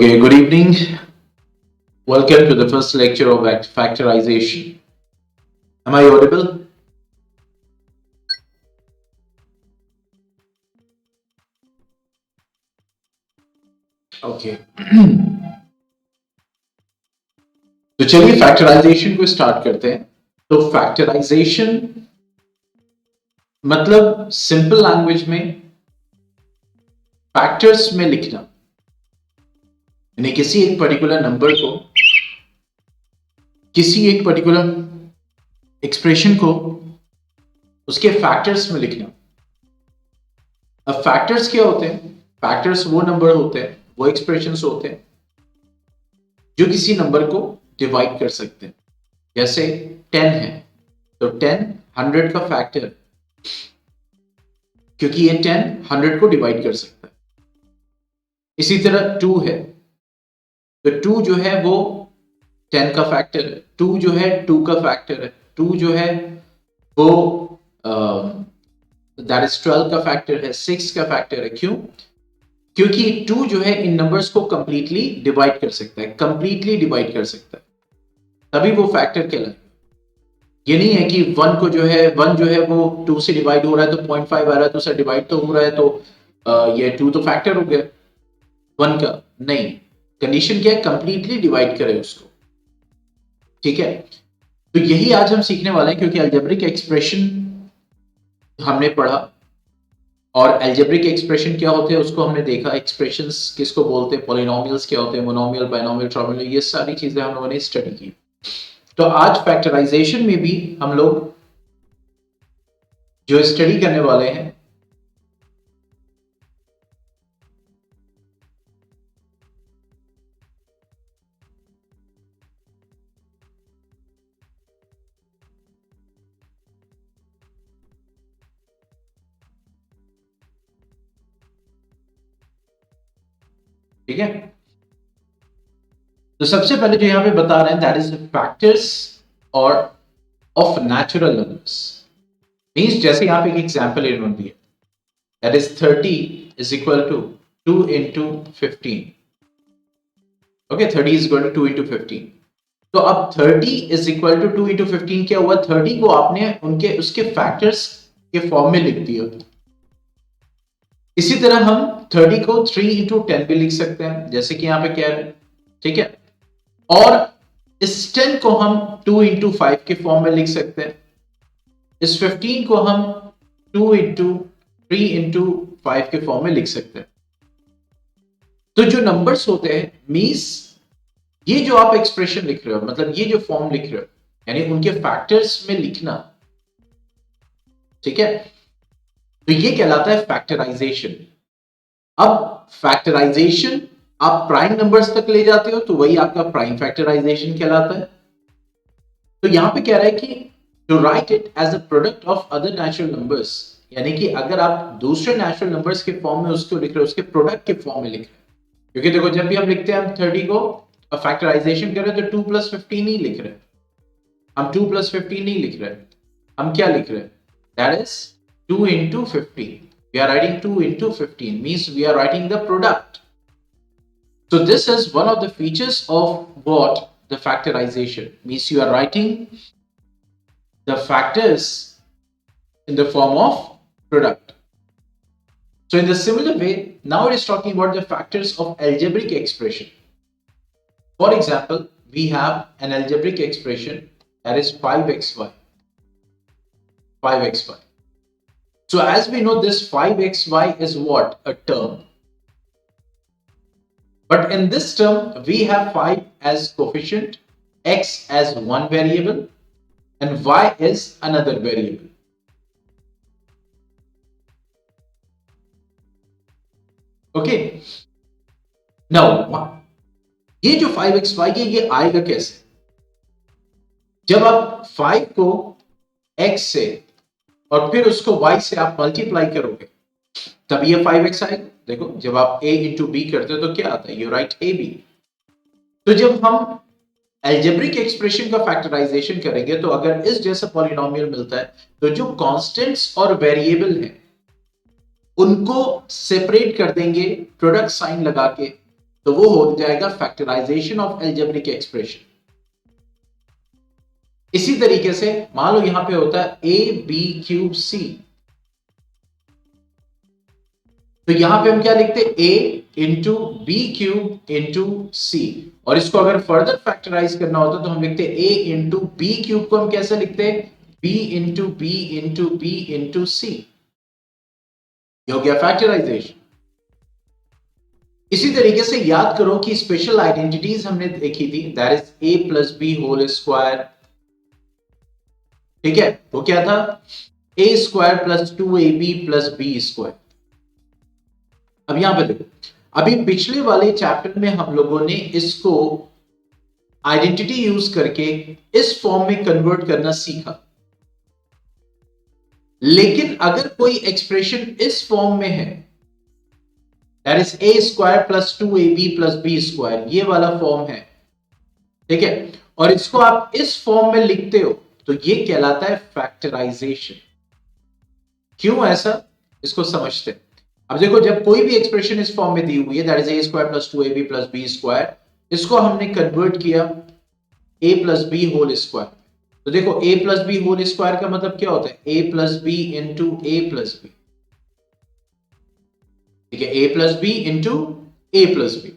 Okay, good evening. Welcome to the first lecture of factorization. Am I audible? Okay. तो चलिए factorisation को start करते हैं। तो फैक्टराइजेशन मतलब सिंपल लैंग्वेज में फैक्टर्स में लिखना, यानी किसी एक पर्टिकुलर नंबर को, किसी एक पर्टिकुलर एक्सप्रेशन को उसके फैक्टर्स में लिखना। अब फैक्टर्स क्या होते हैं? फैक्टर्स वो नंबर होते हैं, वो एक्सप्रेशंस होते हैं जो किसी नंबर को डिवाइड कर सकते हैं। जैसे 10 है तो 10 100 का फैक्टर है, क्योंकि ये 10 100 को डिवाइड कर सकता है। इसी तरह 2 है तो 2 जो है वो 10 का फैक्टर है, 2 जो है 2 का फैक्टर है, 2 जो है वो दैट इज 12 का फैक्टर है, 6 का फैक्टर है। क्यों? क्योंकि 2 जो है इन नंबर्स को कंप्लीटली डिवाइड कर सकता है, कंप्लीटली डिवाइड कर सकता है, तभी वो फैक्टर कहलाएगा। ये नहीं है कि 1 को जो है 1 जो है वो 2 से डिवाइड हो रहा है तो 0.5 आ रहा है तो उससे डिवाइड तो हो रहा है, तो ये 2 तो फैक्टर हो गया 1 का। नहीं, कंडीशन क्या है? कंप्लीटली डिवाइड करे उसको। ठीक है, तो यही आज हम सीखने वाले हैं, क्योंकि अलजेब्रिक एक्सप्रेशन हमने पढ़ा और अलजेब्रिक एक्सप्रेशन क्या होते हैं उसको हमने देखा। एक्सप्रेशंस किसको बोलते हैं, पॉलिनोमियल्स क्या होते हैं, मोनोमियल, बाइनोमियल, ट्राइनोमियल, ये सारी चीजें हम लोगों ने स्टडी की। तो आज फैक्टराइजेशन में भी हम लोग जो स्टडी करने वाले हैं ठीक है। तो सबसे पहले जो यहां पे बता रहे हैं दैट इज फैक्टर्स और ऑफ नेचुरल नंबर्स। मींस जैसे यहां पे एक एग्जांपल इन्होंने दिया, that is 30 is equal to 2 into 15। Okay, 30 is equal to 2 into 15। तो अब 30 इज इक्वल टू 2 into 15 क्या हुआ? 30 को आपने उनके उसके फैक्टर्स के फॉर्म में लिख दिया। इसी तरह हम 30 को 3 into 10 भी लिख सकते हैं, जैसे कि यहां पे क्या है। ठीक है, और इस 10 को हम 2 into 5 के फॉर्म में लिख सकते हैं। इस 15 को हम 2 into 3 into 5 के फॉर्म में लिख सकते हैं। तो जो नंबर्स होते हैं, मींस ये जो आप एक्सप्रेशन लिख रहे हो, मतलब ये जो फॉर्म लिख रहे हो, यानी उनके फैक्टर्स में लिखना। ठीक है, तो ये कहलाता है फैक्टराइजेशन। अब फैक्टराइजेशन आप प्राइम नंबर्स तक ले जाते हो तो वही आपका प्राइम फैक्टराइजेशन कहलाता है। तो यहां पे कह रहा है कि to write it as a product of other natural numbers, यानी कि अगर आप दूसरे नेचुरल नंबर्स के फॉर्म में उसको लिख रहे हो, उसके प्रोडक्ट के फॉर्म में लिख रहे हो। क्योंकि देखो, जब भी हम लिखते हैं, हम 30 को फैक्टराइजेशन कर रहे हैं तो 2 + 15 नहीं लिख रहे, हम 2 + 15 नहीं लिख रहे, हम क्या लिख रहे हैं? That is 2 into 15। We are writing 2 into 15 means we are writing the product. So this is one of the features of what? The factorization means you are writing the factors in the form of product. So in the similar way, now it is talking about the factors of algebraic expression. For example, we have an algebraic expression that is 5xy. 5xy. So as we know, this 5xy is what? A term. But in this term, we have 5 as coefficient, x as one variable, and y is another variable. Okay. Now, ये जो 5xy है ये आएगा कैसे? जब आप 5 को x से और फिर उसको y से आप मल्टीप्लाई करोगे तब ये 5x आएगा। देखो, जब आप a into b करते हो तो क्या आता है? You right ab। तो जब हम अलजेब्रिक एक्सप्रेशन का फैक्टराइजेशन करेंगे तो अगर इस जैसा पॉलिनोमियल मिलता है तो जो कांस्टेंट्स और वेरिएबल हैं उनको सेपरेट कर देंगे प्रोडक्ट साइन लगा के, तो वो हो जाएगा फैक्टराइजेशन ऑफ एल्जेब्रिक एक्सप्रेशन। इसी तरीके से मान लो यहां पे होता है ए बी क्यूब सी, तो यहां पे हम क्या लिखते हैं, ए इंटू बी क्यूब इंटू सी, और इसको अगर फर्दर फैक्टराइज करना होता तो हम लिखते हैं ए इंटू बी क्यूब को हम कैसे लिखते हैं, B into B into B into C. ये हो गया फैक्टराइजेशन। इसी तरीके से याद करो कि स्पेशल आइडेंटिटीज हमने देखी थी, that is A plus B whole square. ठीक है, वो क्या था, A square plus 2ab plus B square. अब यहां पे देखो, अभी पिछले वाले चैप्टर में हम लोगों ने इसको आइडेंटिटी यूज करके इस फॉर्म में कन्वर्ट करना सीखा, लेकिन अगर कोई एक्सप्रेशन इस फॉर्म में है, that is a square plus 2ab plus B square, ये वाला फॉर्म है, ठीक है, और इसको आप इस फॉर्म में लिखते हो, तो ये कहलाता है फैक्टराइजेशन। क्यों ऐसा, इसको समझते हैं। अब देखो, जब कोई भी एक्सप्रेशन इस फॉर्म में दी हुई है, that is a square plus 2ab plus B square, इसको हमने कन्वर्ट किया a plus B whole square. तो देखो a plus B whole square का मतलब क्या होता है, a plus b into a plus b. ठीक है, a plus b into a plus b.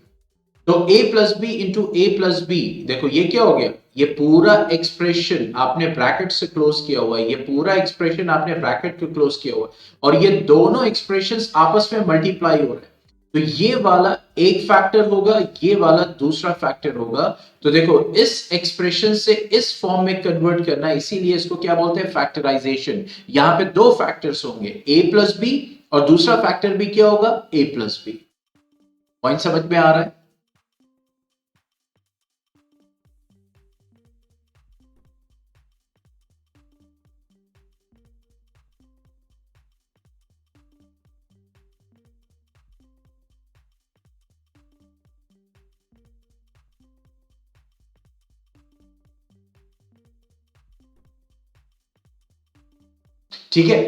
तो a plus b into a plus b, देखो ये क्या हो गया, ये पूरा एक्सप्रेशन आपने ब्रैकेट से क्लोज किया हुआ है, ये पूरा एक्सप्रेशन आपने ब्रैकेट को क्लोज किया हुआ है, और ये दोनों एक्सप्रेशंस आपस में मल्टीप्लाई हो रहे हैं। तो ये वाला एक फैक्टर होगा, ये वाला दूसरा फैक्टर होगा। तो देखो, इस एक्सप्रेशन से इस फॉर्म में कन्वर्ट करना, इसीलिए इसको क्या बोलते हैं, फैक्टराइजेशन। यहां पे दो फैक्टर्स होंगे, a प्लस बी, और दूसरा फैक्टर भी क्या होगा, a प्लस बी। पॉइंट समझ में आ रहा है। ठीक है,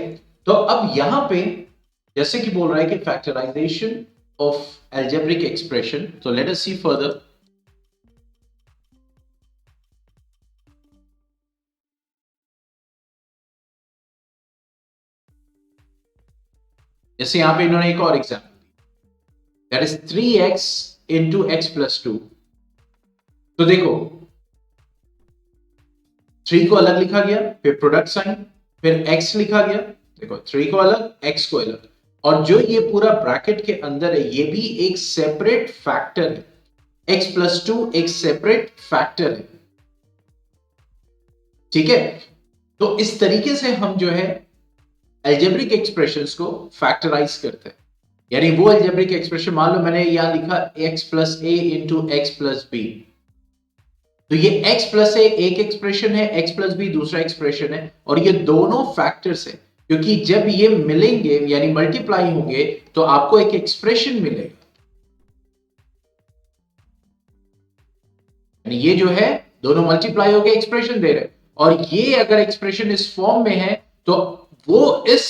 तो अब यहां पे जैसे कि बोल रहा है कि फैक्टराइजेशन ऑफ एल्जेब्रिक एक्सप्रेशन, तो लेट अस सी फर्दर। जैसे यहां पे इन्होंने एक और example, that is 3x into x plus 2। तो देखो, 3 को अलग लिखा गया, फिर प्रोडक्ट साइन, फिर x लिखा गया। देखो, 3 को अलग, x को अलग, और जो ये पूरा ब्रैकेट के अंदर है, ये भी एक सेपरेट फैक्टर है। x प्लस 2 एक सेपरेट फैक्टर है। ठीक है, तो इस तरीके से हम जो है एल्जेब्रिक एक्सप्रेशंस को फैक्टराइज करते हैं। यानी वो एल्जेब्रिक एक्सप्रेशन, मान लो मैंने यहां लिखा x प्लस ए इंटू एक्स प्लस बी, तो ये x प्लस ए एक एक्सप्रेशन है, x प्लस बी दूसरा एक्सप्रेशन है, और ये दोनों फैक्टर्स है, क्योंकि जब ये मिलेंगे यानी मल्टीप्लाई होंगे, तो आपको एक एक्सप्रेशन मिलेगा। यानी ये जो है दोनों मल्टीप्लाई होकर एक्सप्रेशन दे रहे हैं, और ये अगर एक्सप्रेशन इस फॉर्म में है, तो वो इस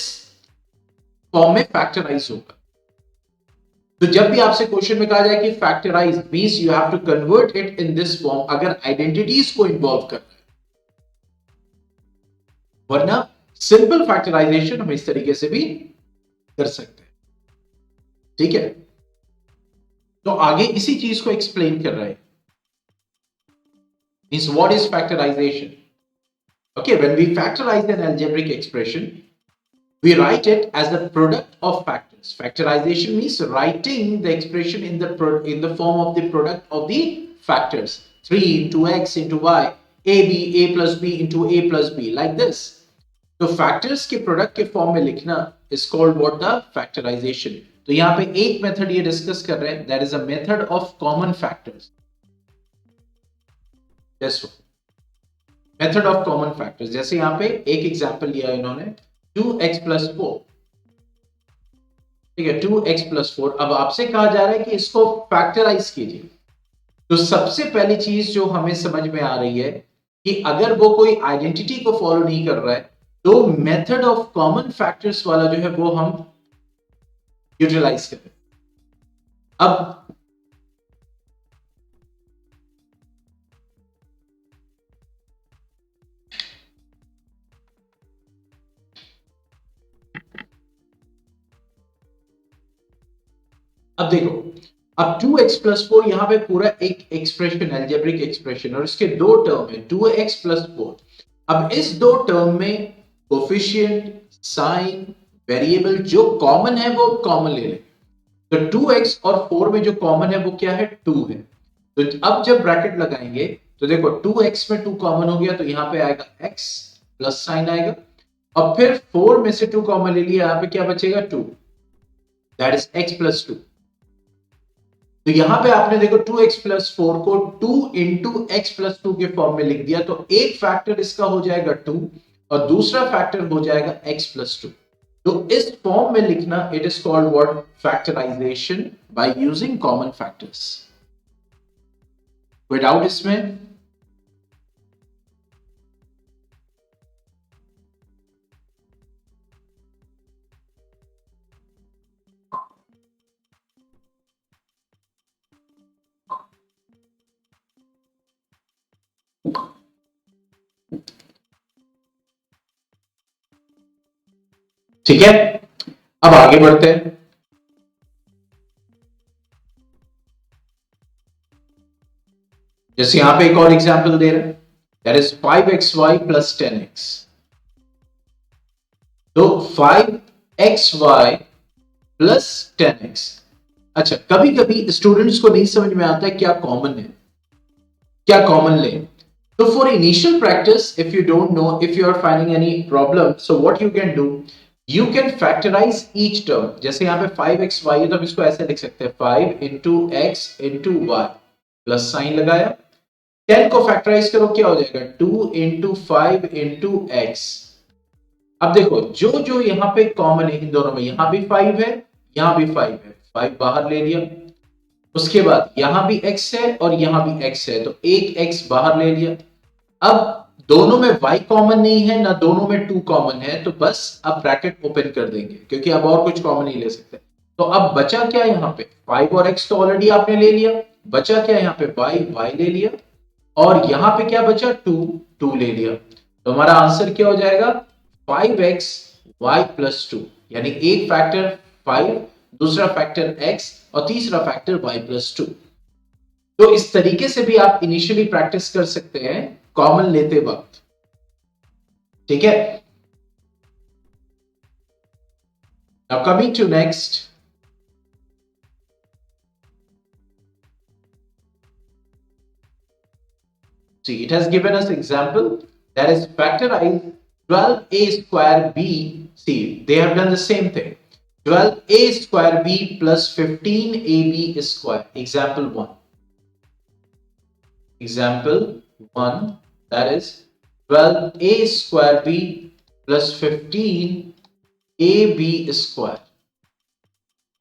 फॉर्म में फैक्टराइज होगा। तो जब भी आपसे क्वेश्चन में कहा जाए कि factorise means you have to convert it in this form, अगर आइडेंटिटीज को इन्वॉल्व करना है, वरना सिंपल फैक्टराइजेशन हम इस तरीके से भी कर सकते हैं। ठीक है, तो आगे इसी चीज को एक्सप्लेन कर रहे हैं। Means what is factorisation? Okay, when we factorize an algebraic expression, we write it as the product of factors. Factorization means writing the expression in the form of the product of the factors. 3 into x into y, a plus b into a plus b, like this. तो factors के product के form में लिखना is called what, the factorization. तो यहाँ पे एक method ये discuss कर रहे हैं, that is a method of common factors. Yes, sir. Method of common factors, जैसे यहां पे एक एग्जांपल लिया इन्होंने 2x प्लस 4। ठीक है, 2x प्लस 4। अब आपसे कहा जा रहा है कि इसको फैक्टराइज कीजिए। तो सबसे पहली चीज जो हमें समझ में आ रही है कि अगर वो कोई आइडेंटिटी को फॉलो नहीं कर रहा है, तो मेथड ऑफ कॉमन फैक्टर्स वाला जो है वो हम यूटिलाइज करें। अब अब देखो, अब 2x+4 यहाँ पे पूरा एक एक्सप्रेशन, एल्जेब्रिक एक्सप्रेशन, और इसके दो टर्म है 2x+4। अब इस दो टर्म में कोफिशिएंट, साइन, वेरिएबल जो कॉमन है वो कॉमन ले लें। तो 2x और 4 में जो कॉमन है वो क्या है, 2 है। तो अब जब ब्रैकेट लगाएंगे तो देखो 2x में 2 कॉमन हो गया तो यहां पे आएगा x प्लस साइन आएगा, और फिर 4 में से 2 कॉमन ले लिया, यहां पे क्या बचेगा 2, दैट इज x+2। तो यहां पे आपने देखो 2x+4 को 2 इंटू x+2 के फॉर्म में लिख दिया, तो एक फैक्टर इसका हो जाएगा 2 और दूसरा फैक्टर हो जाएगा x+2। तो इस फॉर्म में लिखना, it is called what, factorisation by using common factors. कोई डाउट इसमें? ठीक है, अब आगे बढ़ते हैं। जैसे यहां पे एक और एग्जांपल दे रहे हैं, that is 5xy plus 10x। तो 5xy प्लस 10x। अच्छा, कभी कभी स्टूडेंट्स को नहीं समझ में आता है क्या कॉमन है, क्या कॉमन ले। तो for initial practice, if you don't know, if you are finding any problem, so what you can do, you can factorise each term. जैसे यहां पे 5xy है तो हम इसको ऐसे लिख सकते हैं 5 into x into y, plus sign लगाया। 10 को फैक्टराइज करो, क्या हो जाएगा 2 इंटू 5 इंटू एक्स। अब देखो जो जो यहां पे कॉमन है इन दोनों में, यहां भी 5 है, यहां भी 5 है, 5 बाहर ले लिया। उसके बाद यहां भी x है और यहां भी x है, तो एक x बाहर ले लिया। अब दोनों में y कॉमन नहीं है ना, दोनों में 2 कॉमन है, तो बस अब ब्रैकेट ओपन कर देंगे क्योंकि अब और कुछ कॉमन नहीं ले सकते। तो अब बचा क्या यहाँ पे, 5 और x तो ऑलरेडी आपने ले लिया, बचा क्या यहाँ पे y ले लिया, और यहां पे क्या बचा 2 ले लिया। तो हमारा आंसर क्या हो जाएगा 5x y प्लस 2, यानी एक फैक्टर 5, दूसरा फैक्टर x और तीसरा फैक्टर y प्लस 2। तो इस तरीके से भी आप इनिशियली प्रैक्टिस कर सकते हैं कॉमन लेते वक्त। ठीक है, now coming to next. See, it has given us example, that is factorize 12a square b. See, they have done the same thing. 12a square b plus 15ab square. Example 1. Example 1, that is 12a square b plus 15ab square.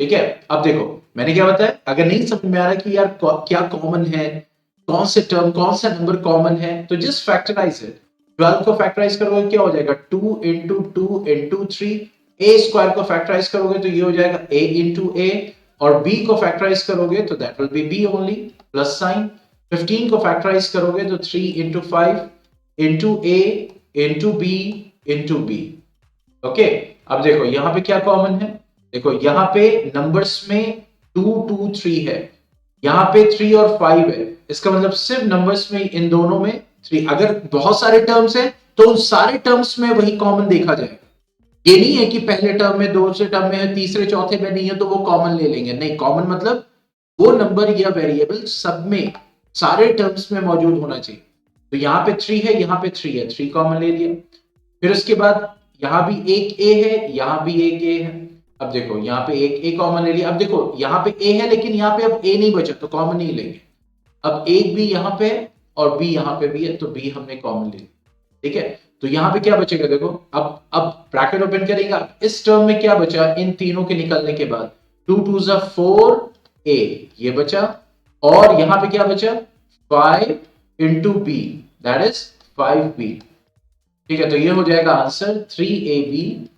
ठीक है, अब देखो मैंने क्या बताया, अगर नहीं समझ में आ रहा कि यार क्या कॉमन है, कौन से टर्म, कौन सा नंबर कॉमन है, तो जस्ट फैक्टराइज इट। 12 को फैक्टराइज करोगे क्या हो जाएगा 2 इंटू 2 इंटू 3। ए स्क्वायर को फैक्टराइज करोगे तो ये हो जाएगा a इंटू ए, और b को फैक्टराइज करोगे तो that will be b only, plus sign. 15 को फैक्टराइज करोगे तो 3 into 5 into a into b into b। Okay, अब देखो यहां पे क्या कॉमन है, देखो यहां पे नंबर्स में 2 2 3 है, यहां पे 3 और 5 है, इसका मतलब सिर्फ नंबर्स में इन दोनों में 3। अगर बहुत सारे टर्म्स हैं तो उन सारे टर्म्स में वही कॉमन देखा जाएगा। ये नहीं है कि पहले टर्म में, दूसरे टर्म में है, तीसरे चौथे में नहीं है तो वो कॉमन ले लेंगे, नहीं, कॉमन मतलब वो नंबर या वेरिएबल सब में, सारे टर्म्स में मौजूद होना चाहिए। तो यहाँ पे 3 है, यहाँ पे 3 है, 3 कॉमन ले लिया। फिर उसके बाद यहां भी एक ए है, यहां भी एक ए है। अब देखो यहाँ पे एक ए कॉमन ले लिया। अब देखो यहाँ पे ए है लेकिन यहाँ पे अब ए नहीं बचा तो कॉमन नहीं लेंगे। अब एक बी यहाँ पे और बी यहाँ पे भी है तो बी हमने कॉमन ले लिया। ठीक है, तो यहाँ पे क्या बचेगा देखो, अब ब्रैकेट ओपन करेगा, इस टर्म में क्या बचा इन तीनों के निकलने के बाद, 2 2 4 ए, ये बचा, और यहाँ पे क्या बचा 5 into B, that is 5b। ठीक है, तो ये हो जाएगा answer 3ab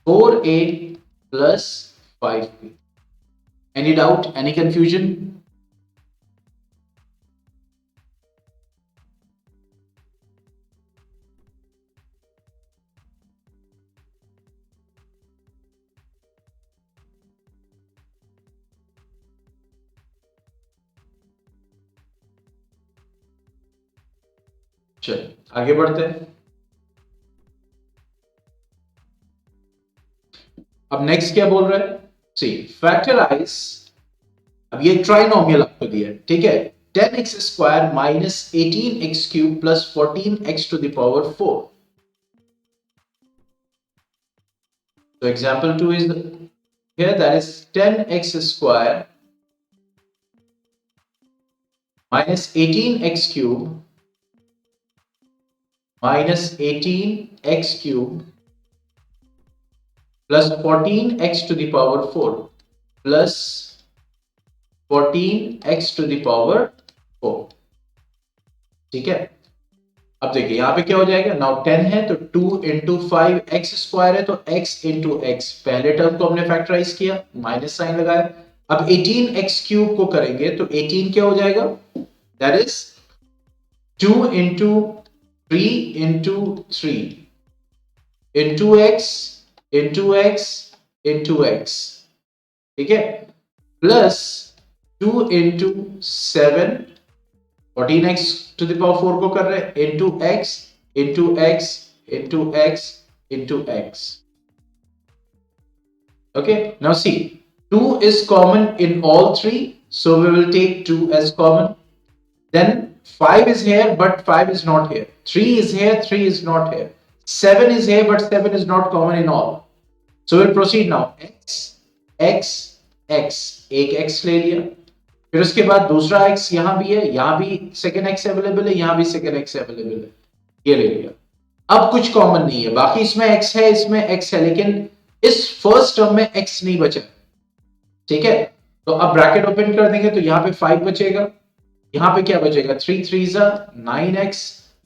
4a plus 5b। Any doubt, any confusion? चलिए आगे बढ़ते हैं। अब नेक्स्ट क्या बोल रहा है, सी फैक्टराइज। अब ये ट्राइनोमियल आपको दिया है, ठीक है। 10x square minus 18x cube plus 14x to the power 4। So example 2 is here, that is 10x square minus 18x cube minus 18x cube plus 14x to the power 4 plus 14x to the power 4। ठीक है। अब देखिए यहां पे क्या हो जाएगा, now 10 है तो 2 इंटू 5 एक्स स्क्वायर है तो x इंटू एक्स, पहले टर्म को हमने फैक्टराइज किया, माइनस साइन लगाया। अब 18 एक्स क्यूब को करेंगे तो 18 क्या हो जाएगा, that is 2 into 3 into 3 into x into x into x, ठीक है, plus 2 into 7, 14x to the power 4 को कर रहे हैं, into x into x into x into x. Okay, now see, 2 is common in all three, so we will take 2 as common. Then 5 is here, but 5 is not here. 3 is here, 3 is not here. 7 is here, but 7 is not common in all. So we'll proceed now. X, X, X. एक X ले लिया, फिर उसके बाद दूसरा X यहां भी है, यहां भी सेकेंड X अवेलेबल है, यहां भी सेकेंड X अवेलेबल है, ये ले लिया। अब कुछ कॉमन नहीं है, बाकी इसमें X है, इसमें X है, लेकिन इस फर्स्ट टर्म में X नहीं बचा, ठीक है। तो अब ब्रैकेट ओपन कर देंगे तो यहां पे 5 बचेगा, यहां पे क्या बचेगा, 3 3 जा 9x,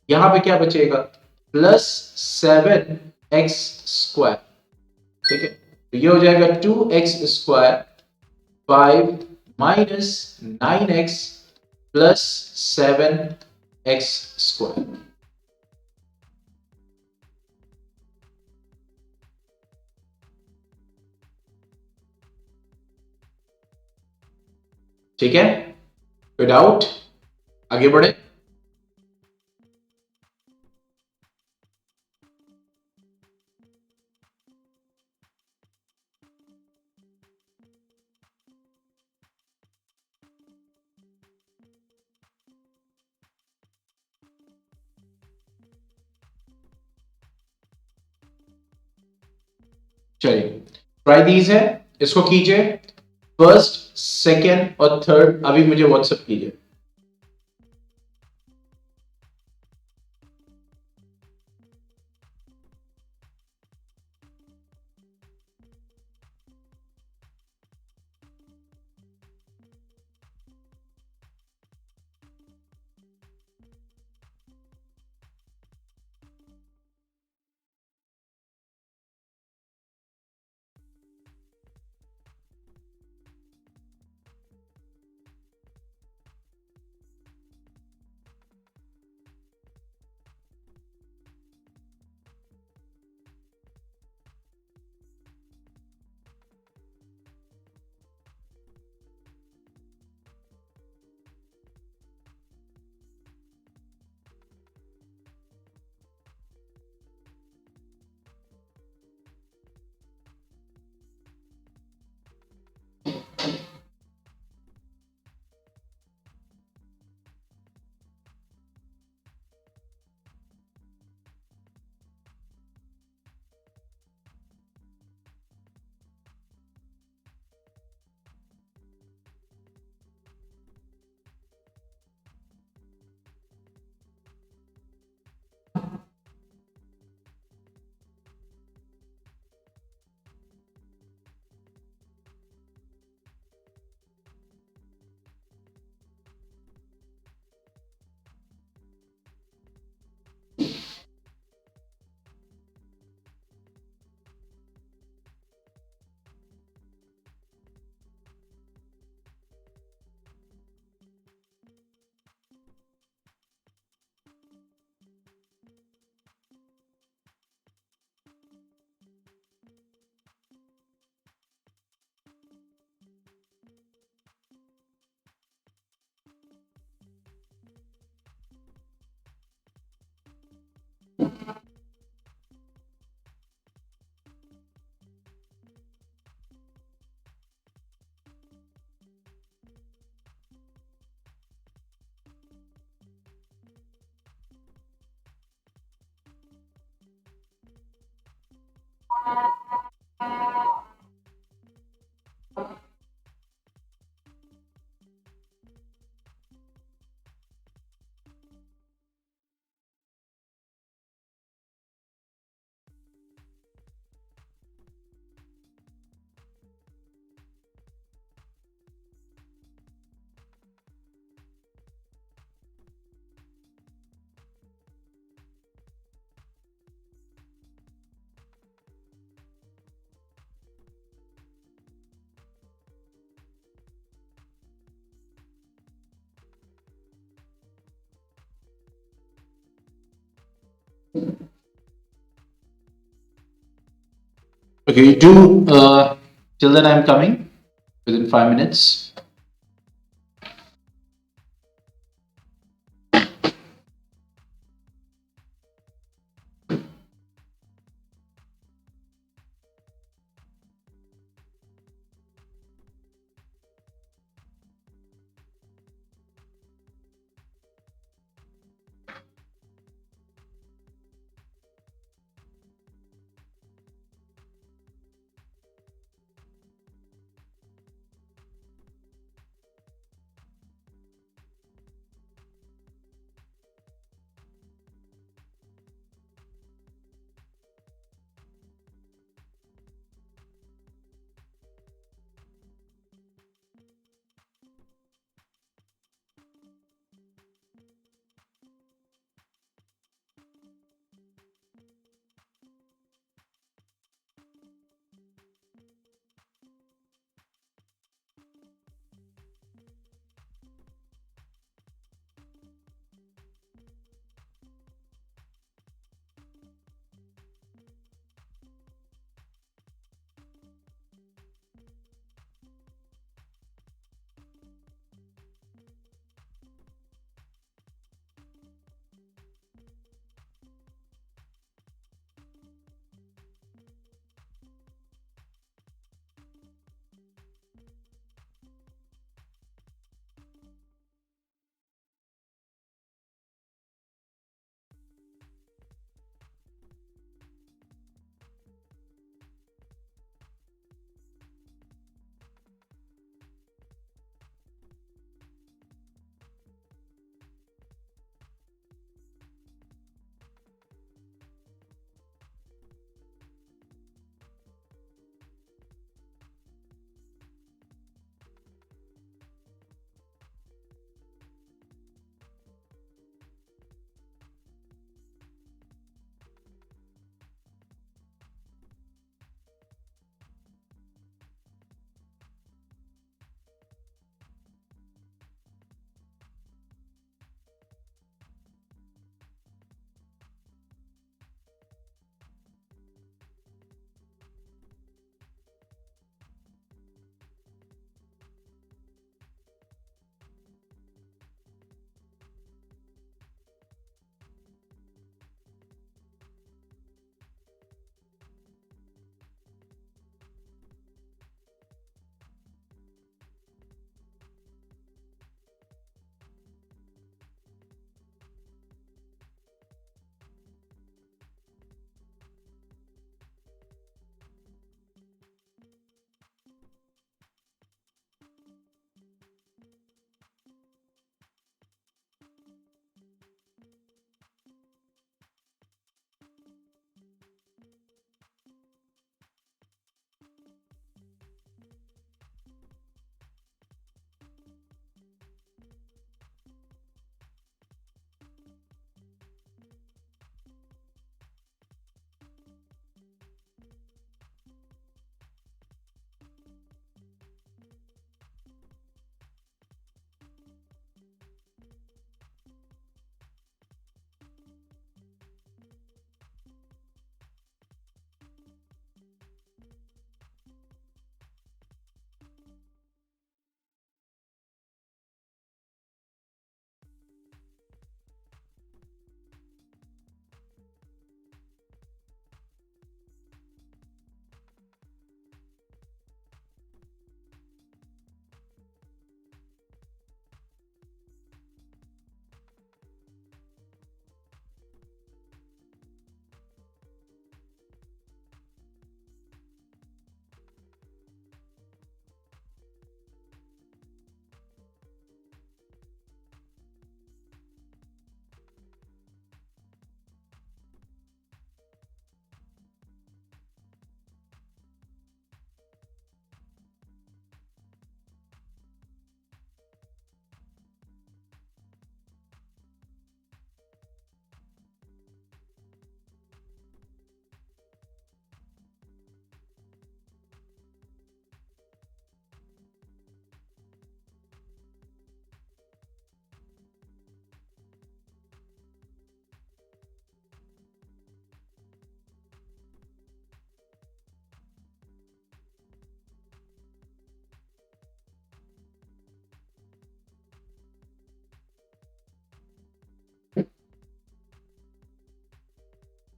यहां पे क्या बचेगा, प्लस 7x स्क्वायर, ठीक है। तो ये हो जाएगा 2x square 5 minus 9x plus 7x square. ठीक है, कोई डाउट, आगे बढ़े। चलिए ट्राई दीज है, इसको कीजिए, फर्स्ट सेकेंड और थर्ड अभी मुझे व्हाट्सएप कीजिए। Okay, do till then I'm coming within 5 minutes.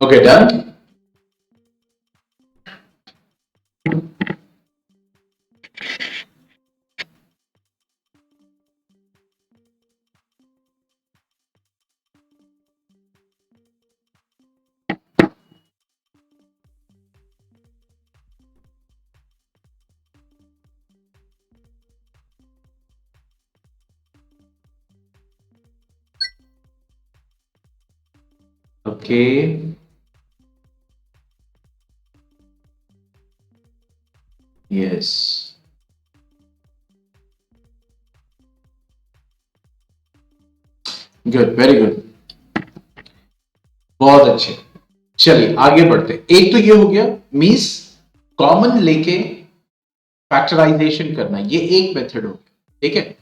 Okay done. Okay yes good very good बहुत अच्छे। चलिए आगे बढ़ते हैं। एक तो ये हो गया मींस कॉमन लेके फैक्टराइजेशन करना, ये एक मेथड हो गया। ठीक है,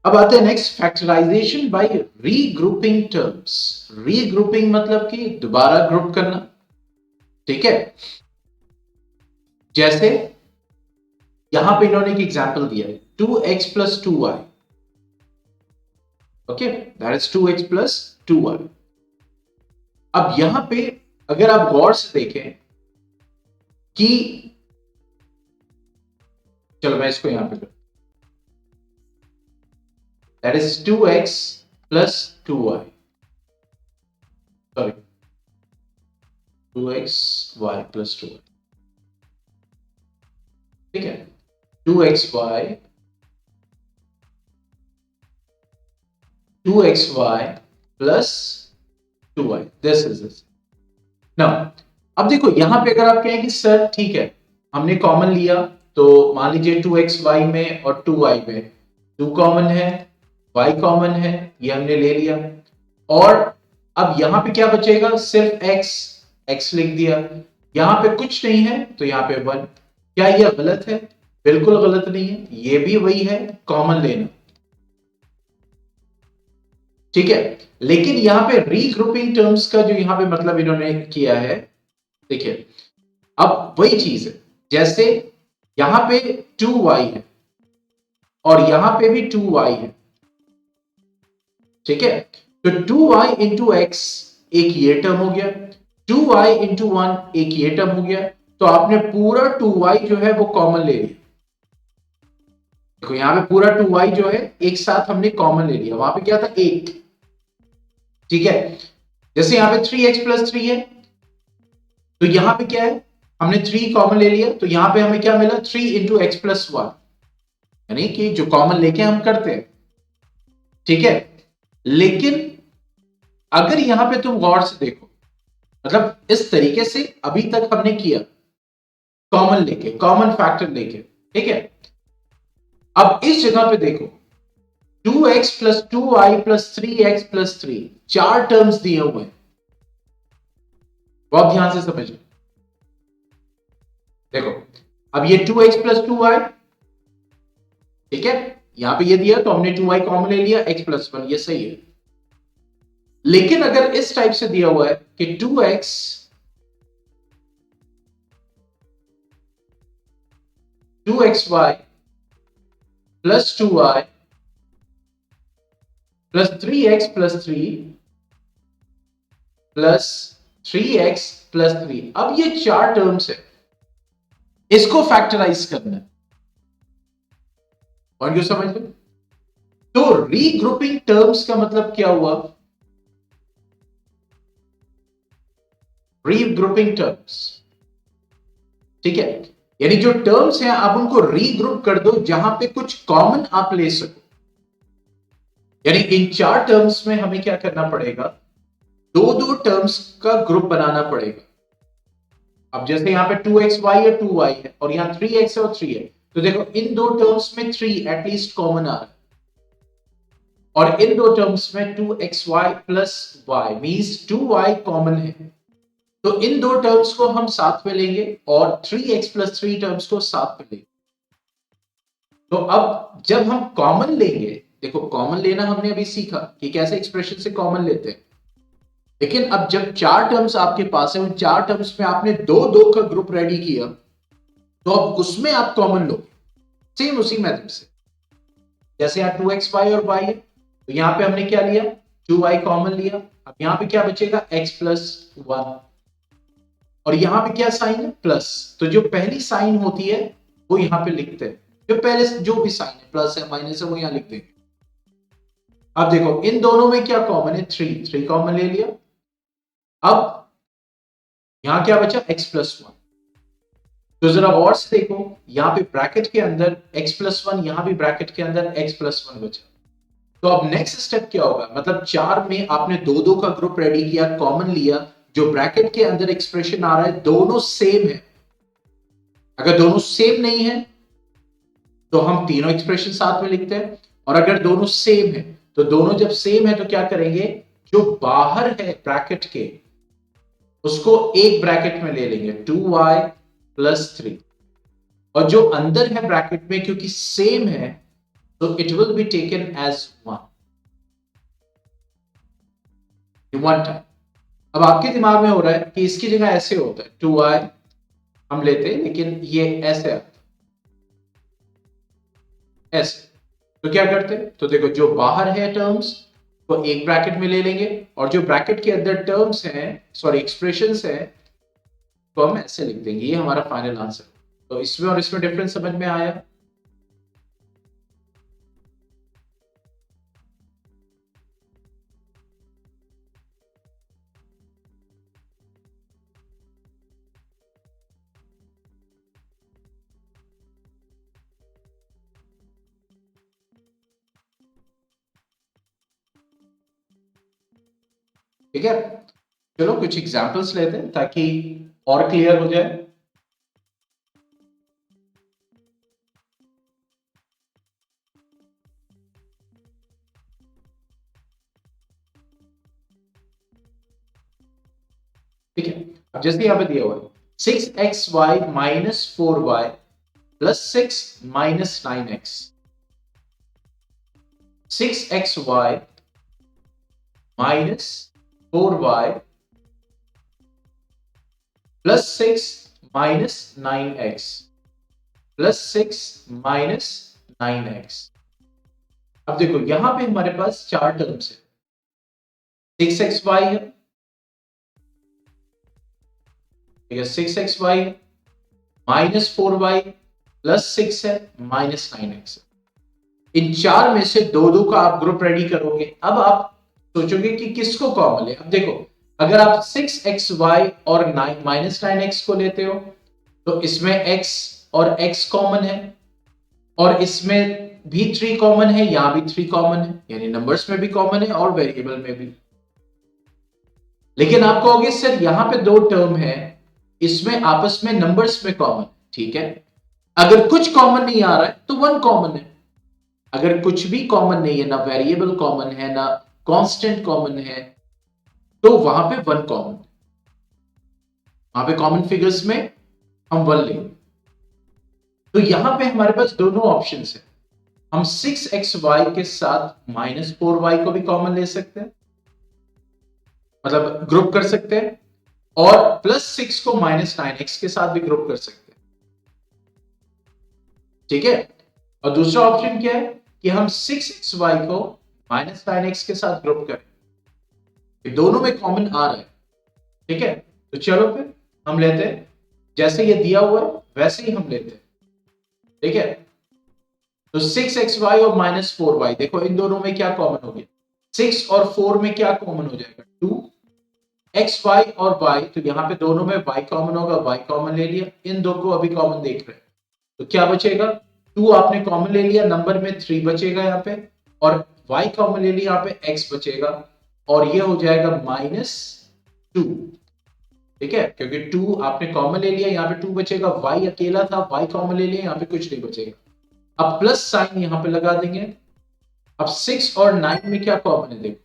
अब आते हैं next factorisation by regrouping terms. Regrouping मतलब कि दोबारा ग्रुप करना। ठीक है, जैसे यहां पे इन्होंने एक एग्जांपल दिया है 2x plus 2y। Okay that is 2x plus 2y। अब यहां पे अगर आप गौर से देखें कि चलो मैं इसको यहां पे कर, that is 2x plus 2y, sorry 2xy plus 2y। ठीक है, 2xy 2xy plus 2y, this is this. Now अब देखो यहां पे अगर आप कहें कि सर ठीक है हमने कॉमन लिया, तो मान लीजिए 2xy में और 2y में 2 कॉमन है, y कॉमन है, ये हमने ले लिया। और अब यहां पे क्या बचेगा, सिर्फ x लिख दिया। यहां पे कुछ नहीं है तो यहां पे 1। क्या यह गलत है? बिल्कुल गलत नहीं है, ये भी वही है, कॉमन लेना। ठीक है, लेकिन यहां पे रीग्रुपिंग टर्म्स का जो यहां पे मतलब इन्होंने किया है, देखिए अब वही चीज है, जैसे यहां पे 2y है और यहां पे भी 2y है। ठीक है, तो 2y इंटू एक्स एक ये टर्म हो गया, 2y इंटू 1 एक ये टर्म हो गया। तो आपने पूरा 2y जो है वो कॉमन ले लिया। देखो यहां पे पूरा 2y जो है एक साथ हमने कॉमन ले लिया, वहां पे क्या था 8। ठीक है, जैसे यहां पे 3x प्लस 3 है, तो यहां पे क्या है, हमने 3 कॉमन ले लिया, तो यहां पे हमें क्या मिला 3 इंटू एक्स प्लस 1, यानी कि जो कॉमन लेके हम करते हैं। ठीक है, लेकिन अगर यहां पे तुम गौर से देखो, मतलब इस तरीके से अभी तक हमने किया कॉमन लेके, कॉमन फैक्टर लेके। ठीक है, अब इस जगह पे देखो 2x plus 2y plus 3x plus 3, 4 terms दिए हुए हैं। बहुत ध्यान से समझो, देखो अब ये 2x प्लस 2y, ठीक है, यहां पे ये दिया तो हमने 2y कॉमन ले लिया, x प्लस 1, ये सही है। लेकिन अगर इस टाइप से दिया हुआ है कि 2x y plus 2y plus 3x plus 3 plus 3x plus 3, अब ये 4 टर्म्स है, इसको फैक्टराइज करना है। और क्यों समझ लो, तो रीग्रुपिंग टर्म्स का मतलब क्या हुआ, रीग्रुपिंग टर्म्स। ठीक है, यानी जो टर्म्स हैं आप उनको रीग्रुप कर दो जहां पे कुछ कॉमन आप ले सको। यानी इन 4 टर्म्स में हमें क्या करना पड़ेगा, दो दो टर्म्स का ग्रुप बनाना पड़ेगा। अब जैसे यहां पे 2xy है 2y है और यहां 3x है और 3 है, तो देखो इन दो टर्म्स में 3 एटलीस्ट कॉमन आ रहा है, और इन दो टर्म्स में 2xy plus y means 2y common है। तो इन दो टर्म्स को हम साथ में लेंगे और 3x प्लस 3 टर्म्स को साथ में लेंगे। तो अब जब हम कॉमन लेंगे, देखो कॉमन लेना हमने अभी सीखा कि कैसे एक्सप्रेशन से कॉमन लेते हैं, लेकिन अब जब 4 टर्म्स आपके पास है, उन 4 टर्म्स में आपने दो दो का ग्रुप रेडी किया, तो अब उसमें आप कॉमन लो, सेम उसी मेथड से। जैसे यहां 2xy और y है, तो यहां पे हमने क्या लिया 2y कॉमन लिया, अब यहां पे क्या बचेगा x प्लस 1। और यहां पे क्या साइन है, प्लस। तो जो पहली साइन होती है वो यहां पे लिखते हैं, जो पहले जो भी साइन है, प्लस है माइनस है, वो यहां लिख देंगे। अब देखो इन दोनों में क्या कॉमन है, थ्री, थ्री कॉमन ले लिया। अब यहां क्या बचा, x प्लस वन। तो जरा गौर से देखो, यहां पे ब्रैकेट के अंदर x प्लस वन, यहां भी ब्रैकेट के अंदर x प्लस वन बचा। तो अब नेक्स्ट स्टेप क्या होगा, मतलब चार में आपने दो दो का ग्रुप रेडी किया, कॉमन लिया, जो ब्रैकेट के अंदर एक्सप्रेशन आ रहा है दोनों सेम है। अगर दोनों सेम नहीं है तो हम तीनों एक्सप्रेशन साथ में लिखते हैं, और अगर दोनों सेम है तो दोनों जब सेम है तो क्या करेंगे, जो बाहर है ब्रैकेट के उसको एक ब्रैकेट में ले लेंगे, 2y प्लस थ्री, और जो अंदर है ब्रैकेट में क्योंकि सेम है तो it will be taken as one, one time. अब आपके दिमाग में हो रहा है कि इसकी जगह ऐसे होता है, 2y हम लेते हैं लेकिन ये ऐसे आता है, ऐसे। तो क्या करते हैं, तो देखो जो बाहर है टर्म्स को एक ब्रैकेट में ले लेंगे, और जो ब्रैकेट के अंदर टर्म्स हैं, सॉरी एक्सप्रेशंस हैं, तो हम ऐसे लिख देंगे। ये हमारा फाइनल आंसर। तो इसमें और इसमें डिफरेंस समझ में आया। ठीक है, चलो कुछ एग्जांपल्स लेते हैं ताकि और क्लियर हो जाए। ठीक है, अब जैसे यहां पे दिया हुआ है 6xy minus 4y plus 6 minus 9x। 6xy minus 4y plus 6 minus 9x plus 6 minus 9x। अब देखो यहां पे हमारे पास चार टर्म्स है, 6xy है, ठीक है, 6xy माइनस 4y प्लस 6 है, माइनस 9x है। इन चार में से दो दो का आप ग्रुप रेडी करोगे। अब आप सोचोगे कि किसको कॉमन ले। अब देखो अगर आप 6xy और 9 माइनस 9x को लेते हो तो इसमें x और x कॉमन है, और इसमें भी 3 कॉमन है, यहां भी 3 कॉमन है, यानी नंबर्स में भी कॉमन है और वेरिएबल में भी। लेकिन आप कहोगे सर यहां पे दो टर्म है, इसमें आपस में नंबर्स में कॉमन, ठीक है। अगर कुछ कॉमन नहीं आ रहा है तो वन कॉमन है। अगर कुछ भी कॉमन नहीं है, ना वेरिएबल कॉमन है ना कांस्टेंट कॉमन है, तो वहां पे वन कॉमन, वहां पे कॉमन फिगर्स में हम वन लेंगे। तो यहां पे हमारे पास दोनों ऑप्शंस है। हम 6xy के साथ माइनस 4y को भी कॉमन ले सकते हैं, मतलब ग्रुप कर सकते हैं, और प्लस 6 को माइनस 9x के साथ भी ग्रुप कर सकते हैं, ठीक है। और दूसरा ऑप्शन क्या है कि हम 6xy को माइनस 9x के साथ ग्रुप करें, ये दोनों में कॉमन आ रहा है, ठीक है। तो चलो फिर हम लेते हैं, जैसे ये दिया हुआ है वैसे ही हम लेते हैं, ठीक है। तो 6xy और माइनस 4y, देखो इन दोनों में क्या कॉमन हो गया, 6 और 4 में क्या कॉमन हो जाएगा, 2। xy और y, तो यहां पे दोनों में y कॉमन होगा, y कॉमन ले लिया, इन दो को अभी कॉमन देख रहे हैं, तो क्या बचेगा, 2 आपने कॉमन ले लिया, नंबर में 3 बचेगा यहाँ पे, और y कॉमन ले लिया, यहाँ पे x बचेगा, और ये हो जाएगा माइनस 2, ठीक है, क्योंकि 2 आपने कॉमन ले लिया, यहाँ पे 2 बचेगा, y अकेला था, y कॉमन ले लिया, यहाँ पे कुछ नहीं बचेगा। अब प्लस साइन यहां पे लगा देंगे। अब 6 और 9 में क्या कॉमन है, देखो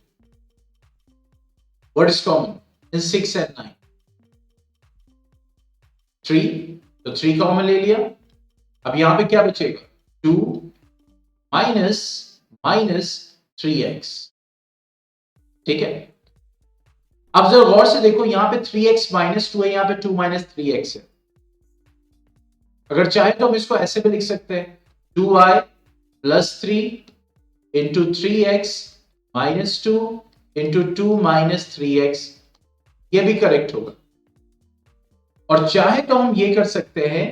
what is common in 6 and 9, 3, तो 3 कॉमन ले लिया। अब यहां पे क्या बचेगा, 2 माइनस माइनस 3x, ठीक है। अब जरा गौर से देखो, यहां पे 3x माइनस 2 है, यहां पे 2 माइनस 3x है। अगर चाहे तो हम इसको ऐसे भी लिख सकते हैं, 2y plus 3 into 3x minus 2 into 2 minus 3x, ये भी करेक्ट होगा। और चाहे तो हम ये कर सकते हैं,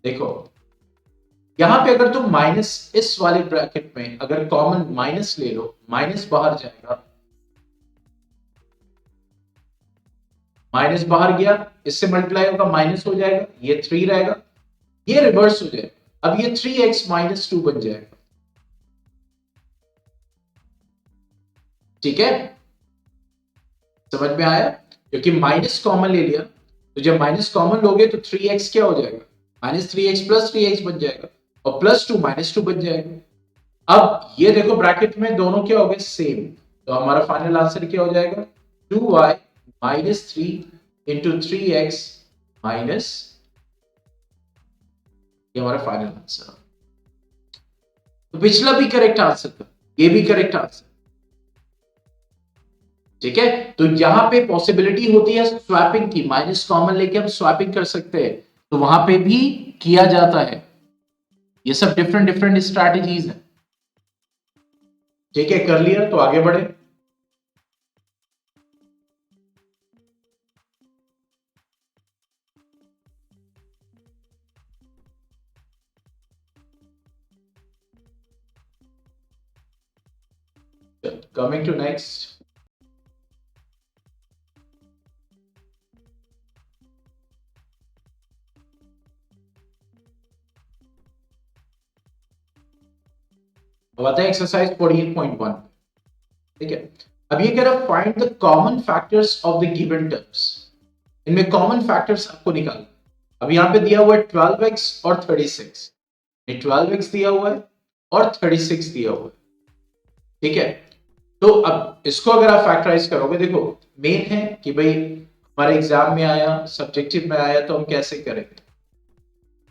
देखो यहां पे अगर तुम माइनस इस वाले ब्रैकेट में अगर कॉमन माइनस ले लो, माइनस बाहर जाएगा, माइनस बाहर गया, इससे मल्टीप्लाई होगा माइनस हो जाएगा, ये 3 रहेगा, ये रिवर्स हो जाएगा, अब ये 3x माइनस 2 बन जाएगा। ठीक है, समझ में आया? क्योंकि माइनस कॉमन ले लिया, तो जब माइनस कॉमन लोगे तो 3x क्या हो जाएगा, माइनस 3x प्लस 3x बन जाएगा, और प्लस 2 माइनस 2 बन जाएगा। अब ये देखो ब्रैकेट में दोनों क्या हो गए सेम, तो हमारा फाइनल आंसर क्या हो जाएगा, 2y minus 3 into 3x minus, ये हमारा फाइनल आंसर। तो पिछला भी करेक्ट आंसर था, ये भी करेक्ट आंसर। ठीक है, तो यहां पे पॉसिबिलिटी होती है स्वैपिंग की, माइनस कॉमन लेके हम स्वैपिंग कर सकते हैं, तो वहां पे भी किया जाता है। ये सब डिफरेंट डिफरेंट स्ट्रैटेजीज है। ठीक है, कर लिया तो आगे बढ़े। कमिंग टू नेक्स्ट, अब आता है एक्सरसाइज 48.1। ठीक है, अब ये कह रहा find the common factors of the given terms. इनमें कॉमन फैक्टर्स आपको निकालना। अब यहां पे दिया हुआ है 12x और 36, ये 12x दिया हुआ है और 36 दिया हुआ है। ठीक है, तो अब इसको अगर आप फैक्टराइज करोगे, देखो मेन है कि भाई हमारे एग्जाम में आया, सब्जेक्टिव में आया, तो हम कैसे करेंगे।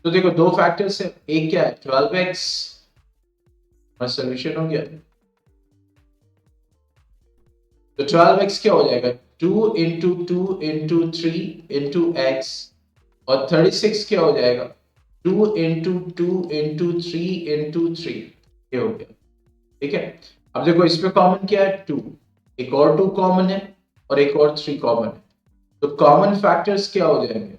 तो देखो दो फैक्टर्स है, एक क्या है 12x, सोल्यूशन हो गया। तो 12x क्या हो जाएगा, 2 इंटू 2 इंटू 3 इंटू एक्स, और 36 क्या हो जाएगा, 2 इंटू 2 इंटू 3 इंटू 3, ये हो गया। ठीक है, अब देखो इसमें कॉमन क्या है 2, एक और 2 कॉमन है और एक और 3 कॉमन है, तो कॉमन फैक्टर्स क्या हो जाएंगे।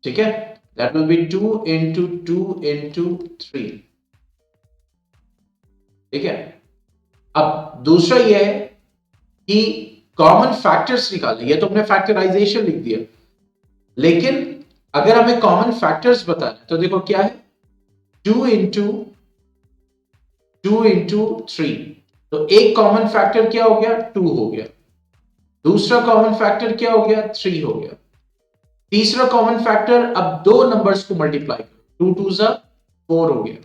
ठीक है, that will be 2 into 2 into 3। ठीक है, अब दूसरा ये है कि कॉमन फैक्टर्स निकालने, ये तो हमने फैक्टराइजेशन लिख दिया, लेकिन अगर हमें कॉमन फैक्टर्स बताना तो देखो क्या है 2 इंटू 2 इंटू 3, तो एक कॉमन फैक्टर क्या हो गया 2 हो गया, दूसरा कॉमन फैक्टर क्या हो गया 3 हो गया, तीसरा कॉमन फैक्टर अब दो नंबर्स को मल्टीप्लाई करो, 2 2 जा 4 हो गया,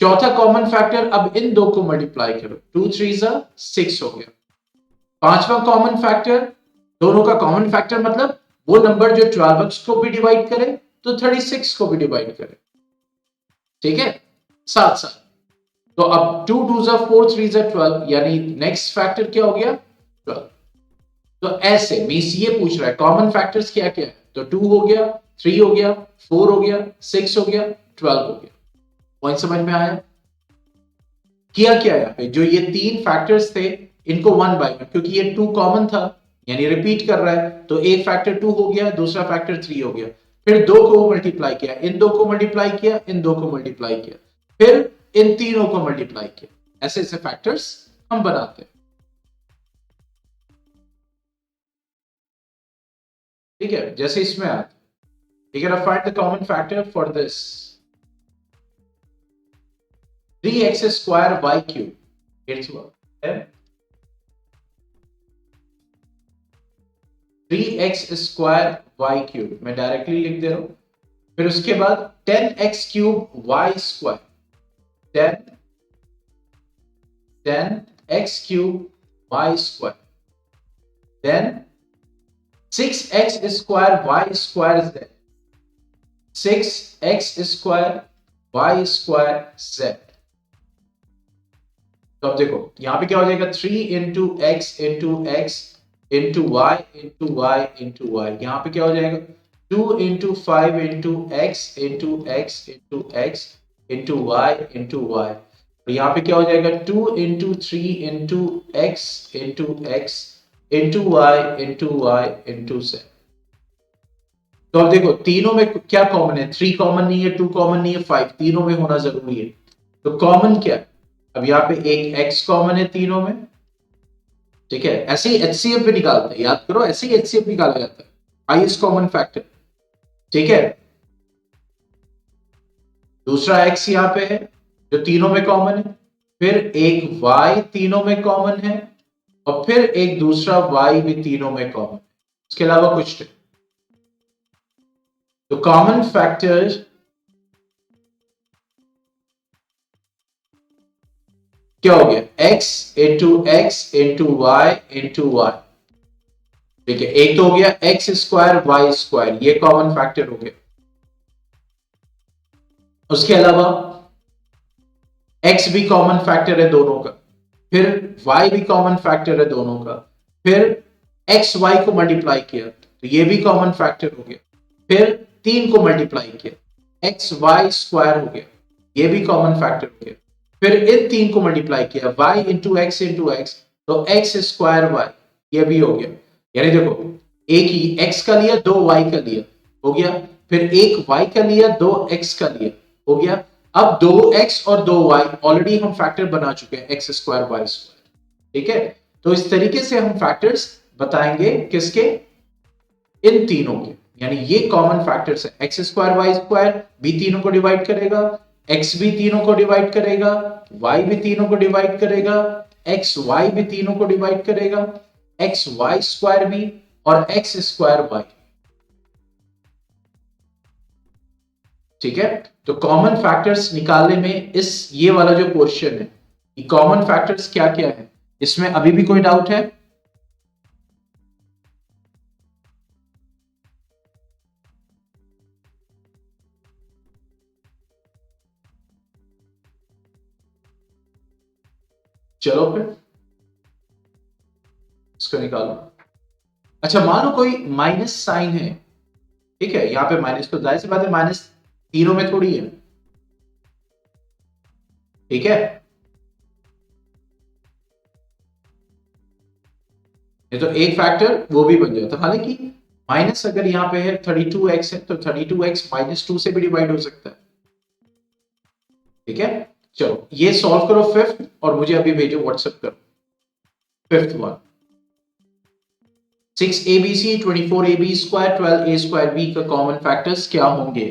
चौथा कॉमन फैक्टर अब इन दो को मल्टीप्लाई करो, 2 3 जा 6 हो गया, पांचवा कॉमन फैक्टर, दोनों का कॉमन फैक्टर मतलब वो नंबर जो 12x को भी डिवाइड करे तो 36 को भी डिवाइड करे। ठीक है, साथ साथ, तो अब 2 2 जा 4 3 जा 12, यानी नेक्स्ट फैक्टर क्या हो गया 12। तो ऐसे मींस ये पूछ रहा है कॉमन फैक्टर्स क्या क्या है, तो 2 हो गया, 3 हो गया, 4 हो गया, 6 हो गया, 12 हो गया। पॉइंट समझ में आया? किया क्या यहाँ पे, जो ये तीन फैक्टर्स थे इनको 1 बाय 1, क्योंकि ये 2 कॉमन था यानी रिपीट कर रहा है, तो एक फैक्टर 2 हो गया, दूसरा फैक्टर 3 हो गया, फिर दो को मल्टीप्लाई किया, इन दो को मल्टीप्लाई किया, इन दो को मल्टीप्लाई किया, फिर इन तीनों को मल्टीप्लाई किया, ऐसे ऐसे फैक्टर्स हम बनाते हैं। ठीक है, जैसे इसमें आता है, ठीक है, find the common factor for this 3x square y cube, it's है 3x स्क्वायर y क्यूब, मैं डायरेक्टली लिख दे रहा हूं, फिर उसके बाद 10x cube y square, 10x cube y square, then 6x square y square z, 6x square y square z। तो अब देखो यहां पे क्या हो जाएगा 3 into x into x into y into y into y, यहां पे क्या हो जाएगा 2 into 5 into x into x into x into y into y, और यहां पे क्या हो जाएगा 2 into 3 into x into x into z। तो अब देखो तीनों में क्या कॉमन है, 3 कॉमन नहीं है, 2 कॉमन नहीं है, 5 तीनों में होना जरूरी है। तो कॉमन क्या है, अब यहाँ पे एक x कॉमन है तीनों में, ठीक है। ऐसे ही एचसीएफ भी निकालते हैं, याद करो ऐसे ही एचसीएफ निकाला जाता है, हाईएस्ट कॉमन फैक्टर, ठीक है। दूसरा x यहाँ पे है जो तीनों में कॉमन है, फिर एक y तीनों में कॉमन है, और फिर एक दूसरा y भी तीनों में कॉमन है, इसके अलावा कुछ नहीं। तो कॉमन फैक्टर्स क्या हो गया, x into y into y, ठीक है। एक तो हो गया एक्स स्क्वायर वाई स्क्वायर, ये कॉमन फैक्टर हो गया। उसके अलावा x भी कॉमन फैक्टर है दोनों का, फिर y भी कॉमन फैक्टर है दोनों का, फिर x y को मल्टीप्लाई किया तो ये भी कॉमन फैक्टर हो गया, फिर 3 को मल्टीप्लाई किया एक्स वाई स्क्वायर हो गया, ये भी कॉमन फैक्टर हो गया, फिर इन 3 को मल्टीप्लाई किया y इंटू एक्स तो एक्स स्क्वायर वाई, ये भी हो गया। यानी देखो एक ही x का लिया, 2 y का लिया, हो गया, फिर एक y का लिया, 2 x का लिया, हो गया। अब 2x और 2y ऑलरेडी हम फैक्टर बना चुके हैं, एक्स स्क्वायर वाई स्क्वायर, ठीक है। तो इस तरीके से हम फैक्टर्स बताएंगे किसके, इन तीनों के, यानी ये कॉमन फैक्टर्स है। एक्स स्क्वायर वाई स्क्वायर भी तीनों को डिवाइड करेगा, एक्स भी तीनों को डिवाइड करेगा, वाई भी तीनों को डिवाइड करेगा, एक्स वाई भी तीनों को डिवाइड करेगा, एक्स वाई स्क्वायर भी, और एक्स स्क्वायर वाई, ठीक है। तो कॉमन फैक्टर्स निकालने में इस ये वाला जो क्वेश्चन है, ये कॉमन फैक्टर्स क्या क्या है, इसमें अभी भी कोई डाउट है? चलो फिर इसको निकालो। अच्छा मान लो कोई माइनस साइन है, ठीक है, यहां पे माइनस, तो जाहिर सी बात है माइनस तीनों में थोड़ी है, ठीक है। ये तो एक फैक्टर वो भी बन जाता, हालांकि माइनस अगर यहाँ पे है 32x है तो 32x -2 से भी डिवाइड हो सकता है, ठीक है। चलो ये सॉल्व करो फिफ्थ, और मुझे अभी भेजो व्हाट्सएप करो fifth one. 6abc 24ab square 12a square b का कॉमन फैक्टर्स क्या होंगे?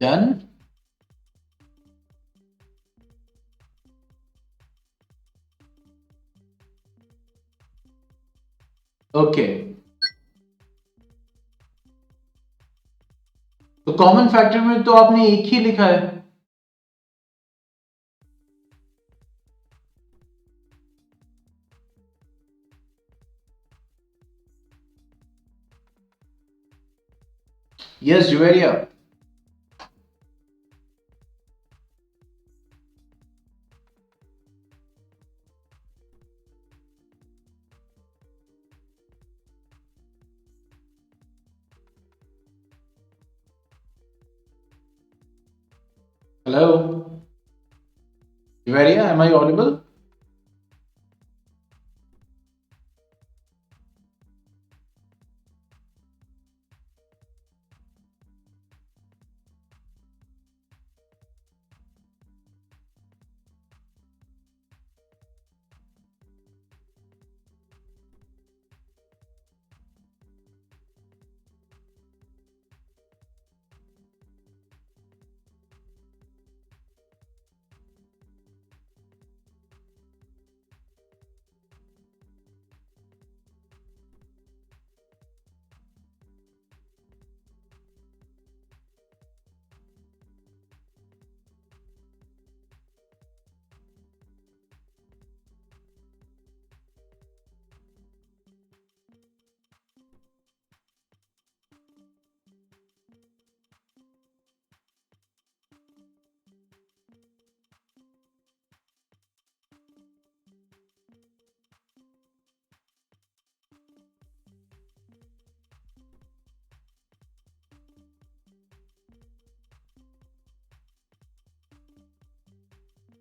डन। ओके, तो कॉमन फैक्टर में तो आपने एक ही लिखा है। Yes Juveria. Hello Juveria, am I audible?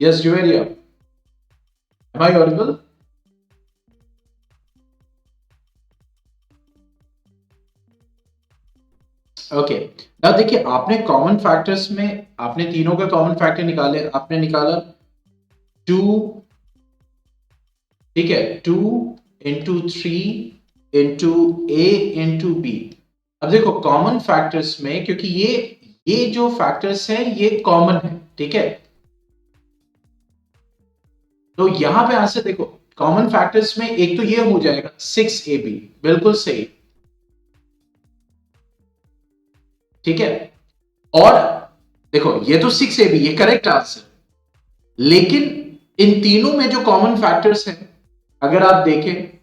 Yes Juveria, am I audible? Okay, now देखिए, आपने कॉमन फैक्टर्स में आपने तीनों का कॉमन फैक्टर निकाले, आपने निकाला 2, ठीक है, 2 इंटू 3 इंटू ए इंटू बी। अब देखो कॉमन फैक्टर्स में, क्योंकि ये जो फैक्टर्स हैं ये कॉमन है, ठीक है, तो यहां पे आंसर देखो, कॉमन फैक्टर्स में एक तो ये हो जाएगा 6ab, बिल्कुल सही, ठीक है। और देखो ये तो 6ab, ये करेक्ट आंसर, लेकिन इन तीनों में जो कॉमन फैक्टर्स हैं, अगर आप देखें,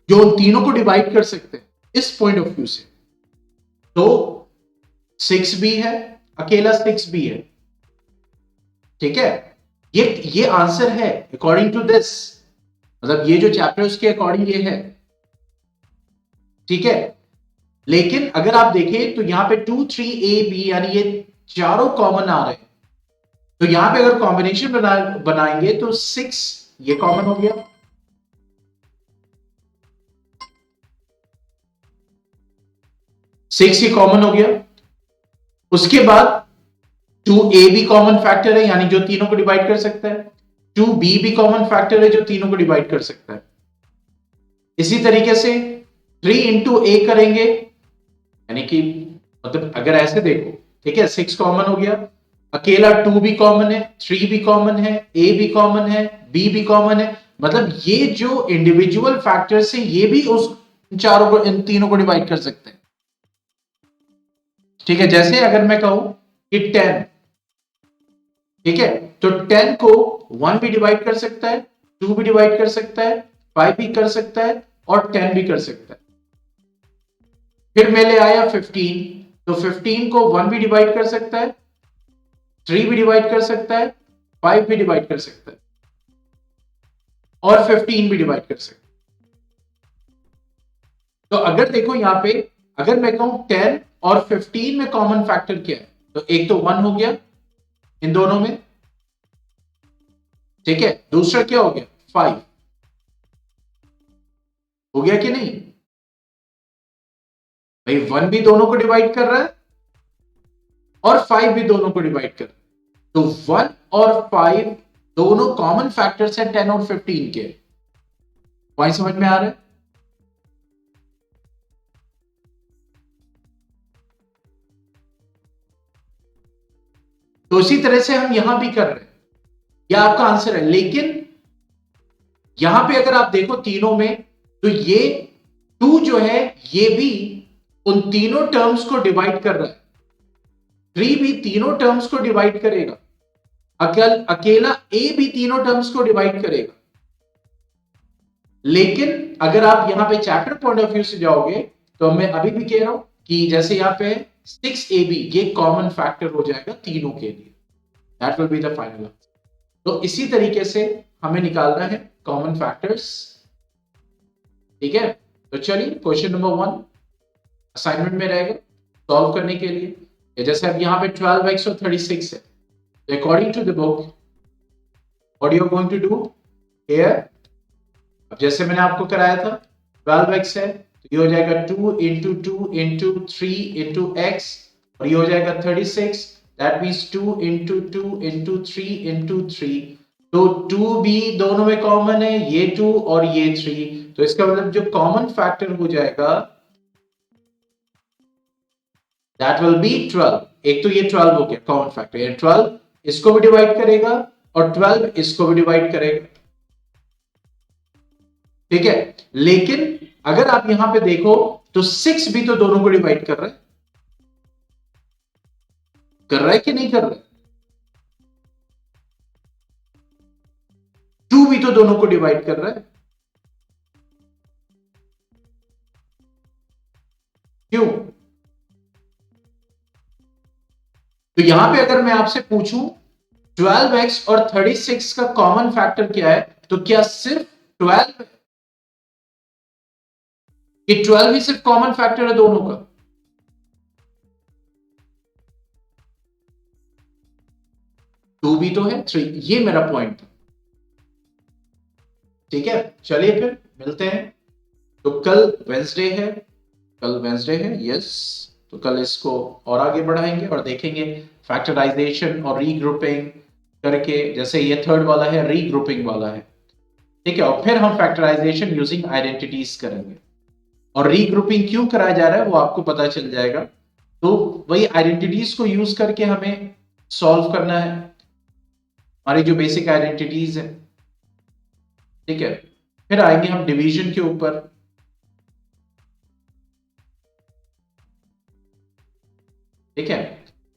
जो उन तीनों को डिवाइड कर सकते हैं इस पॉइंट ऑफ व्यू से, तो 6b है, अकेला 6b है, ठीक है। ये आंसर है अकॉर्डिंग टू दिस, मतलब ये जो चैप्टर है उसके अकॉर्डिंग ये है, ठीक है। लेकिन अगर आप देखें तो यहां पे 2 3 ए बी यानी ये चारों कॉमन आ रहे हैं, तो यहां पे अगर कॉम्बिनेशन बनाएंगे तो 6 ये कॉमन हो गया, 6 ये कॉमन हो गया, उसके बाद 2a भी कॉमन फैक्टर है यानी जो तीनों को डिवाइड कर सकता है, 2b भी कॉमन फैक्टर है जो तीनों को डिवाइड कर सकता है। इसी तरीके से 3 इंटू ए करेंगे, यानी कि मतलब अगर ऐसे देखो, ठीक है, 6 कॉमन हो गया, अकेला 2 भी कॉमन है, 3 भी कॉमन है, ए भी कॉमन है, बी भी कॉमन है, मतलब ये जो इंडिविजुअल फैक्टर्स है ये भी उस चारों को, इन तीनों को डिवाइड कर सकते हैं, ठीक है। जैसे अगर मैं कहूं कि 10, ठीक है, तो 10 को 1 भी डिवाइड कर सकता है, 2 भी डिवाइड कर सकता है, 5 भी कर सकता है और 10 भी कर सकता है। फिर मेरे आया 15, तो 15 को 1 भी डिवाइड कर सकता है, 3 भी डिवाइड कर सकता है, 5 भी डिवाइड कर सकता है और 15 भी डिवाइड कर सकता है। तो अगर देखो यहां पे, अगर मैं कहूं 10 और 15 में कॉमन फैक्टर क्या है, तो एक तो 1 हो गया इन दोनों में, ठीक है, दूसरा क्या हो गया 5 हो गया कि नहीं भाई, 1 भी दोनों को डिवाइड कर रहा है और 5 भी दोनों को डिवाइड कर रहा है, तो 1 और 5 दोनों कॉमन फैक्टर्स हैं 10 और 15 के। पॉइंट समझ में आ रहा है? तो इसी तरह से हम यहां भी कर रहे हैं, यह आपका आंसर है। लेकिन यहां पे अगर आप देखो तीनों में, तो ये 2 जो है ये भी उन तीनों टर्म्स को डिवाइड कर रहा है, 3 भी तीनों टर्म्स को डिवाइड करेगा, अकेला ए भी तीनों टर्म्स को डिवाइड करेगा। लेकिन अगर आप यहां पे चैप्टर पॉइंट ऑफ व्यू से जाओगे, तो मैं अभी भी कह रहा हूं कि जैसे यहां पे 6ab ये कॉमन फैक्टर हो जाएगा तीनों के लिए, that will be the final answer. तो इसी तरीके से हमें निकालना है कॉमन फैक्टर्स, ठीक है। तो चलिए क्वेश्चन नंबर 1 असाइनमेंट में रहेगा सॉल्व करने के लिए। जैसे अब यहाँ पे 12x और 36 है, तो according to the book what you are going to do here, अब जैसे मैंने आपको कराया था 12x है, तो ये हो जाएगा 2 इंटू 2 इंटू 3 इंटू एक्स, और ये हो जाएगा 36, that means 2 into 2 into 3 into 3। तो 2 भी दोनों में कॉमन है, ये 2 और ये 3, तो इसका मतलब जो कॉमन फैक्टर हो जाएगा दैट विल बी 12। एक तो ये 12 हो गया कॉमन फैक्टर, ये 12 इसको भी डिवाइड करेगा और 12 इसको भी डिवाइड करेगा, ठीक है। लेकिन अगर आप यहां पे देखो तो 6 भी तो दोनों को डिवाइड कर रहा है कि नहीं कर रहा है? 2 भी तो दोनों को डिवाइड कर रहा है, क्यों? तो यहां पे अगर मैं आपसे पूछूं 12x और 36 का कॉमन फैक्टर क्या है, तो क्या सिर्फ 12 है? ये 12 ही सिर्फ कॉमन फैक्टर है दोनों का? 2 भी तो है, 3, ये मेरा पॉइंट था, ठीक है। चलिए फिर मिलते हैं। तो कल वेंसडे है, कल वेंसडे है, यस। तो कल इसको और आगे बढ़ाएंगे और देखेंगे फैक्टराइजेशन और रीग्रुपिंग करके, जैसे ये थर्ड वाला है रीग्रुपिंग वाला है, ठीक है। और फिर हम फैक्टराइजेशन यूजिंग आइडेंटिटीज करेंगे, और रीग्रुपिंग क्यों कराया जा रहा है वो आपको पता चल जाएगा। तो वही आइडेंटिटीज को यूज करके हमें सॉल्व करना है, हमारी जो बेसिक आइडेंटिटीज है, ठीक है। फिर आएंगे हम डिवीजन के ऊपर, ठीक है,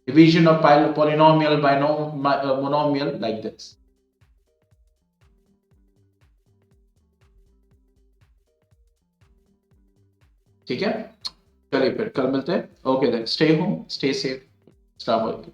division of polynomial monomial like this, ठीक है। चलिए फिर कल मिलते हैं, okay then, stay home, stay safe, अस्सलाम वालेकुम।